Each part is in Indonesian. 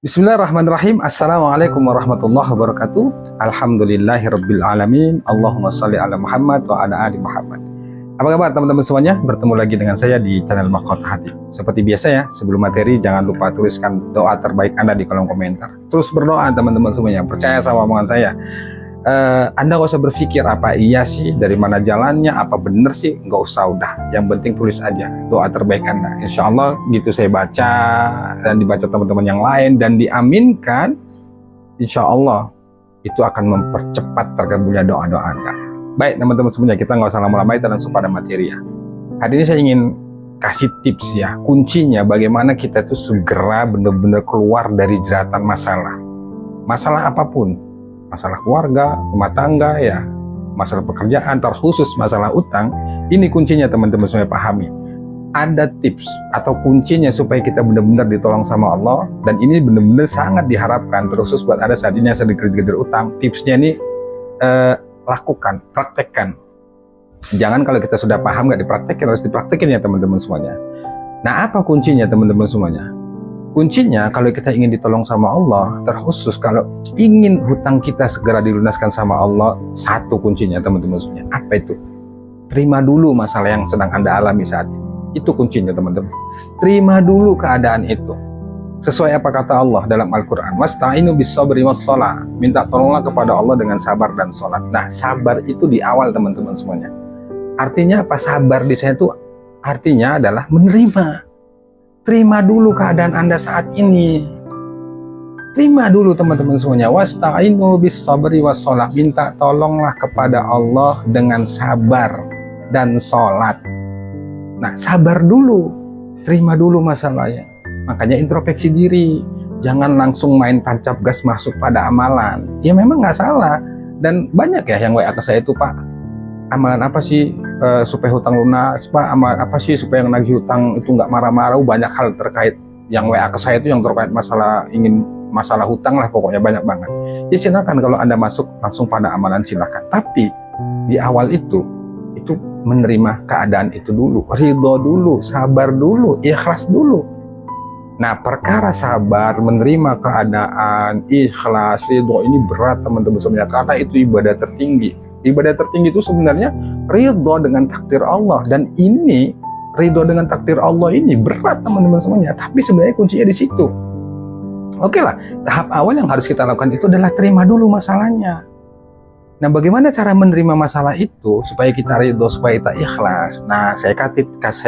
Bismillahirrahmanirrahim. Assalamualaikum warahmatullahi wabarakatuh. Alhamdulillahirabbil alamin. Allahumma shalli ala Muhammad wa ala ali Muhammad. Apa kabar teman-teman semuanya? Bertemu lagi dengan saya di channel Mahkota Hati. Seperti biasa ya, sebelum materi jangan lupa tuliskan doa terbaik Anda di kolom komentar. Terus berdoa teman-teman semuanya. Percaya sama omongan saya. Anda gak usah berpikir apa iya sih, dari mana jalannya, apa bener sih, nggak usah, udah yang penting tulis aja doa terbaik Anda. Insya Allah gitu saya baca dan dibaca teman-teman yang lain dan diaminkan, insya Allah itu akan mempercepat terkabulnya doa-doa Anda. Baik teman-teman semuanya, kita nggak usah lama-lama, kita langsung pada materi ya. Hari ini saya ingin kasih tips ya, kuncinya bagaimana kita tuh segera benar-benar keluar dari jeratan masalah apapun. Masalah keluarga, rumah tangga ya, masalah pekerjaan, terkhusus masalah utang. Ini kuncinya teman-teman semua pahami. Ada tips atau kuncinya supaya kita benar-benar ditolong sama Allah, dan ini benar-benar sangat diharapkan terkhusus buat ada saat ini yang sedang dikejar utang. Tipsnya ini lakukan, praktekkan. Jangan kalau kita sudah paham nggak dipraktekin, harus dipraktekin ya teman-teman semuanya. Nah, apa kuncinya teman-teman semuanya? Kuncinya kalau kita ingin ditolong sama Allah, terkhusus kalau ingin hutang kita segera dilunaskan sama Allah, satu kuncinya teman-teman semuanya. Apa itu? Terima dulu masalah yang sedang Anda alami saat ini. Itu kuncinya teman-teman. Terima dulu keadaan itu. Sesuai apa kata Allah dalam Al-Quran. Wasta'inu bis-sabri was-shalah. Minta tolonglah kepada Allah dengan sabar dan sholat. Nah, sabar itu di awal teman-teman semuanya. Artinya apa? Sabar di saya itu artinya adalah menerima. Terima dulu keadaan Anda saat ini. Terima dulu teman-teman semuanya. Wasta'inu bis-sabri was-shalah. Minta tolonglah kepada Allah dengan sabar dan sholat. Nah, sabar dulu. Terima dulu masalahnya. Makanya introspeksi diri. Jangan langsung main tancap gas masuk pada amalan. Ya memang nggak salah. Dan banyak ya yang WA ke saya itu, Pak, amalan apa sih supaya hutang lunas, Pak? Amalan apa sih supaya yang nagih hutang itu nggak marah-marah? Banyak hal terkait yang WA ke saya itu yang terkait masalah hutang lah, pokoknya banyak banget. Ya silakan kalau Anda masuk langsung pada amalan, silakan. Tapi di awal itu menerima keadaan itu dulu, ridho dulu, sabar dulu, ikhlas dulu. Nah, perkara sabar, menerima keadaan, ikhlas, ridho ini berat teman-teman semuanya, karena itu ibadah tertinggi. Ibadah tertinggi itu sebenarnya ridho dengan takdir Allah, dan ini ridho dengan takdir Allah ini berat teman-teman semuanya. Tapi sebenarnya kuncinya di situ. Oke lah, tahap awal yang harus kita lakukan itu adalah terima dulu masalahnya. Nah, bagaimana cara menerima masalah itu supaya kita ridho, supaya kita ikhlas? Nah, saya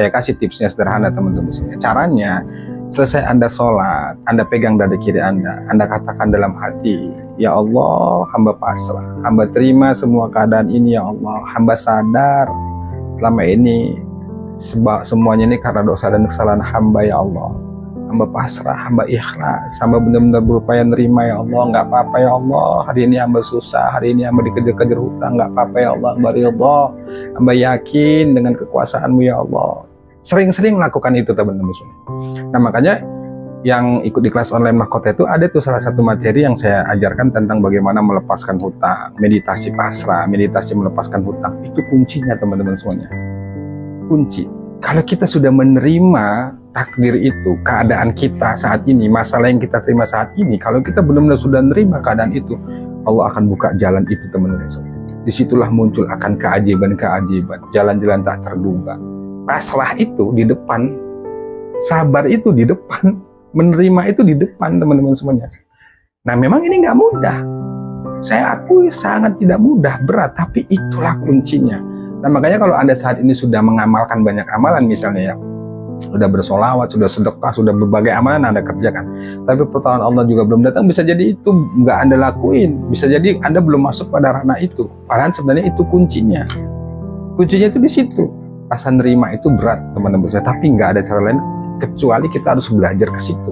kasih tipsnya sederhana teman-teman semuanya. Caranya, selesai Anda sholat, Anda pegang dada kiri Anda katakan dalam hati, ya Allah, hamba pasrah, hamba terima semua keadaan ini ya Allah, hamba sadar selama ini semuanya ini karena dosa dan kesalahan hamba ya Allah, hamba pasrah, hamba ikhlas, hamba benar-benar berupaya nerima ya Allah, nggak apa-apa ya Allah, hari ini hamba susah, hari ini hamba dikejar-kejar hutang, nggak apa-apa ya Allah, hamba ridho, hamba yakin dengan kekuasaan-Mu ya Allah. Sering-sering lakukan itu teman-teman semua. Nah, makanya yang ikut di kelas online Mahkota itu ada tuh salah satu materi yang saya ajarkan tentang bagaimana melepaskan hutang, meditasi pasrah, meditasi melepaskan hutang. Itu kuncinya teman-teman semuanya. Kunci. Kalau kita sudah menerima takdir itu, keadaan kita saat ini, masalah yang kita terima saat ini, kalau kita benar-benar sudah menerima keadaan itu, Allah akan buka jalan itu teman-teman semuanya. Disitulah muncul akan keajaiban-keajaiban, jalan-jalan tak terduga. Pasrah itu di depan, sabar itu di depan, menerima itu di depan teman-teman semuanya. Nah, memang ini nggak mudah. Saya akui sangat tidak mudah, berat, tapi itulah kuncinya. Nah, makanya kalau Anda saat ini sudah mengamalkan banyak amalan misalnya ya, sudah bersolawat, sudah sedekah, sudah berbagai amalan Anda kerjakan, tapi pertolongan Allah juga belum datang, bisa jadi itu nggak Anda lakuin, bisa jadi Anda belum masuk pada ranah itu. Padahal sebenarnya itu kuncinya. Kuncinya itu di situ. Rasa nerima itu berat teman-teman, tapi nggak ada cara lain kecuali kita harus belajar ke situ.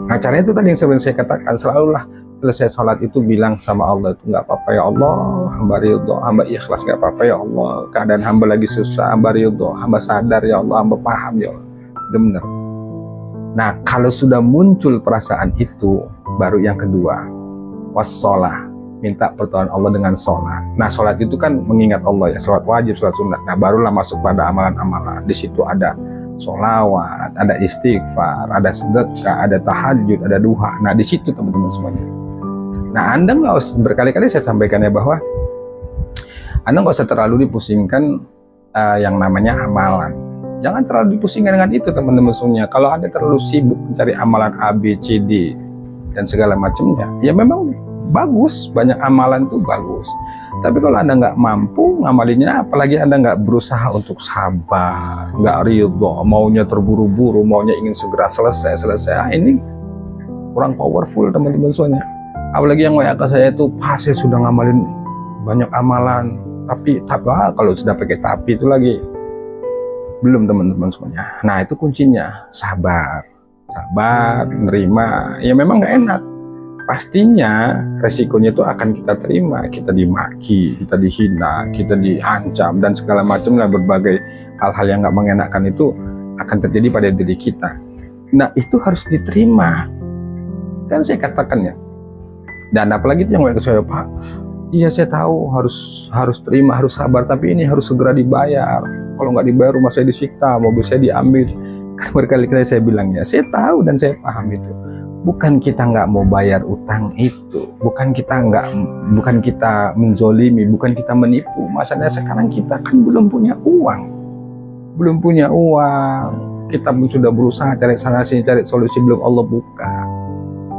Nah, caranya itu tadi yang sebenarnya saya katakan, selalulah selesai sholat itu bilang sama Allah itu, nggak apa-apa ya Allah, hamba ridho, hamba ikhlas, nggak apa-apa ya Allah, keadaan hamba lagi susah, hamba ridho, hamba sadar ya Allah, hamba paham ya Allah. Benar. Nah, kalau sudah muncul perasaan itu, baru yang kedua, wassalah, minta pertolongan Allah dengan sholat. Nah, sholat itu kan mengingat Allah ya, sholat wajib, sholat sunat. Nah, barulah masuk pada amalan-amalan. Di situ ada sholawat, ada istighfar, ada sedekah, ada tahajud, ada duha. Nah di situ teman-teman semuanya. Nah Anda nggak usah, berkali-kali saya sampaikan ya bahwa Anda nggak usah terlalu dipusingkan yang namanya amalan. Jangan terlalu dipusingkan dengan itu teman-teman semuanya. Kalau Anda terlalu sibuk mencari amalan A, B, C, D dan segala macamnya, ya memang bagus, banyak amalan tuh bagus. Tapi kalau Anda nggak mampu ngamalinnya, apalagi Anda nggak berusaha untuk sabar, nggak ridho, maunya terburu-buru, maunya ingin segera selesai, ini kurang powerful teman-teman semuanya. Apalagi yang WA saya itu, pas saya sudah ngamalin banyak amalan, tapi kalau sudah pakai tapi itu lagi belum teman-teman semuanya. Nah itu kuncinya, sabar, nerima. Ya memang nggak enak. Pastinya resikonya itu akan kita terima, kita dimaki, kita dihina, kita diancam dan segala macam lah, berbagai hal-hal yang nggak mengenakan itu akan terjadi pada diri kita. Nah itu harus diterima, kan saya katakan ya. Dan apalagi itu yang ke saya, Pak, iya saya tahu harus terima, harus sabar, tapi ini harus segera dibayar. Kalau nggak dibayar rumah saya disikta, mobil saya diambil. Kan berkali-kali saya bilang ya, saya tahu dan saya paham itu. Bukan kita nggak mau bayar utang itu, bukan kita menzolimi, bukan kita menipu. Masalahnya sekarang kita kan belum punya uang, kita pun sudah berusaha cari sana sini, cari solusi, belum Allah buka.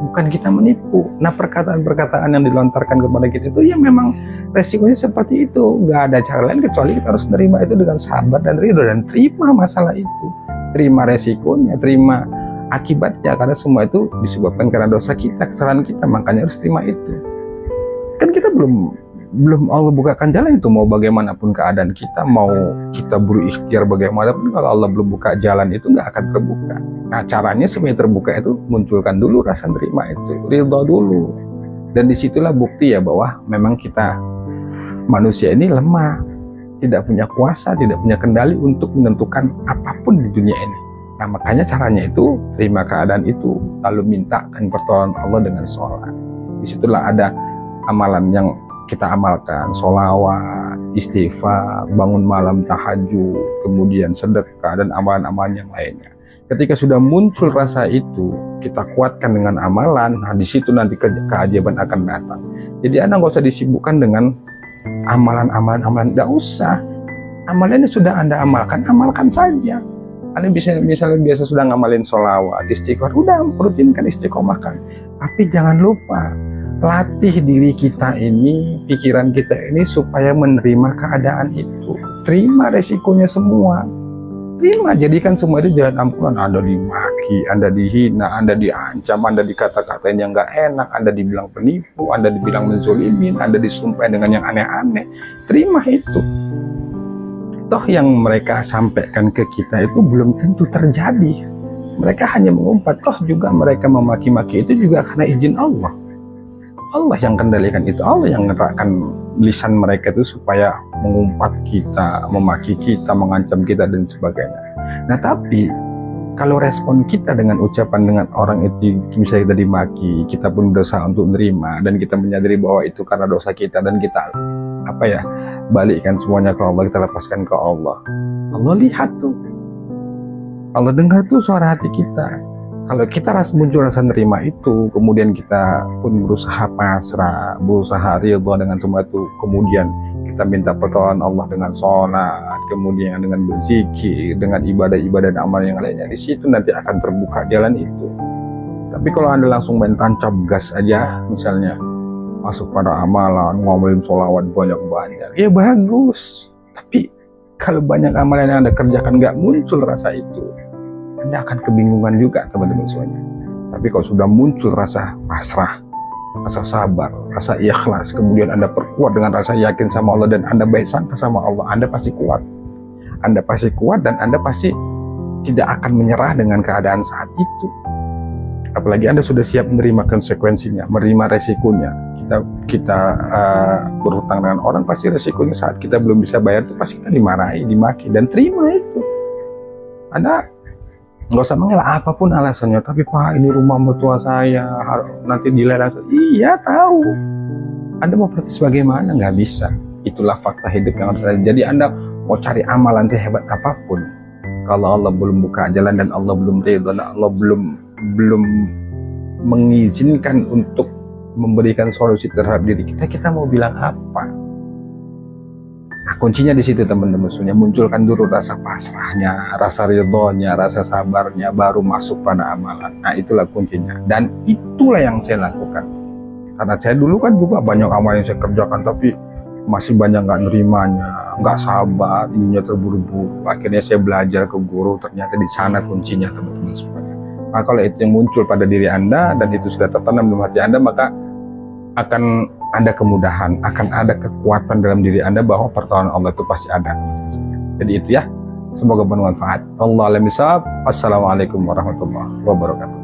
Bukan kita menipu. Nah perkataan-perkataan yang dilontarkan kepada kita itu ya memang resikonya seperti itu. Nggak ada cara lain kecuali kita harus menerima itu dengan sabar dan ridho, dan terima masalah itu, terima resikonya, terima akibatnya, karena semua itu disebabkan karena dosa kita, kesalahan kita, makanya harus terima itu. Kan kita belum Allah bukakan jalan itu, mau bagaimanapun keadaan kita, mau kita berikhtiar bagaimanapun, kalau Allah belum buka jalan itu nggak akan terbuka. Nah caranya supaya terbuka itu, munculkan dulu rasa terima itu, ridho dulu, dan disitulah bukti ya bahwa memang kita manusia ini lemah, tidak punya kuasa, tidak punya kendali untuk menentukan apapun di dunia ini. Nah makanya caranya itu, terima keadaan itu, lalu mintakan pertolongan Allah dengan sholat. Disitulah ada amalan yang kita amalkan, sholawat, istighfar, bangun malam tahajud, kemudian sedekah, dan amalan-amalan yang lainnya. Ketika sudah muncul rasa itu, kita kuatkan dengan amalan, nah disitu nanti keajaiban akan datang. Jadi Anda nggak usah disibukkan dengan amalan-amalan, nggak usah. Amalannya sudah Anda amalkan saja. Anda misalnya biasa sudah ngamalin sholawat, istighfar, udah rutinkan, istiqomahkan. Tapi jangan lupa, latih diri kita ini, pikiran kita ini supaya menerima keadaan itu. Terima resikonya semua. Terima, jadikan semua itu jalan ampunan. Anda dimaki, Anda dihina, Anda diancam, Anda dikata-katain yang gak enak, Anda dibilang penipu, Anda dibilang menzolimin, Anda disumpah dengan yang aneh-aneh. Terima itu. Toh yang mereka sampaikan ke kita itu belum tentu terjadi. Mereka hanya mengumpat. Toh juga mereka memaki-maki itu juga karena izin Allah. Allah yang kendalikan itu, Allah yang ngerakkan lisan mereka itu supaya mengumpat kita, memaki kita, mengancam kita dan sebagainya. Nah tapi kalau respon kita dengan ucapan dengan orang itu, misalnya kita dimaki, kita pun berusaha untuk menerima, dan kita menyadari bahwa itu karena dosa kita, dan kita balikkan semuanya ke Allah, kita lepaskan ke Allah. Allah lihat tuh, Allah dengar tuh suara hati kita. Kalau kita muncul rasa nerima itu, kemudian kita pun berusaha pasrah, berusaha ridho dengan semua itu, kemudian kita minta pertolongan Allah dengan sholat, kemudian dengan berzikir, dengan ibadah-ibadah dan amal yang lainnya, di situ nanti akan terbuka jalan itu. Tapi kalau Anda langsung main tancap gas aja, misalnya masuk pada amalan, ngomongin sholawat banyak-banyak, ya bagus. Tapi kalau banyak amalan yang Anda kerjakan nggak muncul rasa itu, Anda akan kebingungan juga teman-teman semuanya. Tapi kalau sudah muncul rasa pasrah, rasa sabar, rasa ikhlas, kemudian Anda perkuat dengan rasa yakin sama Allah, dan Anda baik sangka sama Allah, Anda pasti kuat. Anda pasti kuat, dan Anda pasti tidak akan menyerah dengan keadaan saat itu. Apalagi Anda sudah siap menerima konsekuensinya, menerima resikonya. Kita berhutang dengan orang, pasti resikonya saat kita belum bisa bayar itu pasti kita dimarahi, dimaki, dan terima itu. Anda nggak usah mengelak apapun alasannya, tapi Pak ini rumah mertua saya, nanti dilelang. Iya tahu. Anda mau protes bagaimana? Nggak bisa. Itulah fakta hidup yang harus terjadi. Jadi Anda mau cari amalan sehebat apapun, kalau Allah belum buka jalan dan Allah belum ridho, dan Allah belum mengizinkan untuk memberikan solusi terhadap diri kita, kita mau bilang apa? Nah, kuncinya di situ teman-teman semuanya. Munculkan dulu rasa pasrahnya, rasa ridhonya, rasa sabarnya, baru masuk pada amalan. Nah, itulah kuncinya. Dan itulah yang saya lakukan. Karena saya dulu kan juga banyak amal yang saya kerjakan, tapi masih banyak nggak nerimanya, nggak sabar, ininya terburu-buru. Akhirnya saya belajar ke guru, ternyata di sana kuncinya teman-teman semuanya. Nah, kalau itu yang muncul pada diri Anda dan itu sudah tertanam dalam hati Anda, maka akan ada kemudahan, akan ada kekuatan dalam diri Anda bahwa pertolongan Allah itu pasti ada. Jadi itu ya, semoga bermanfaat. Wallahu a'lam bishawab. Assalamualaikum warahmatullahi wabarakatuh.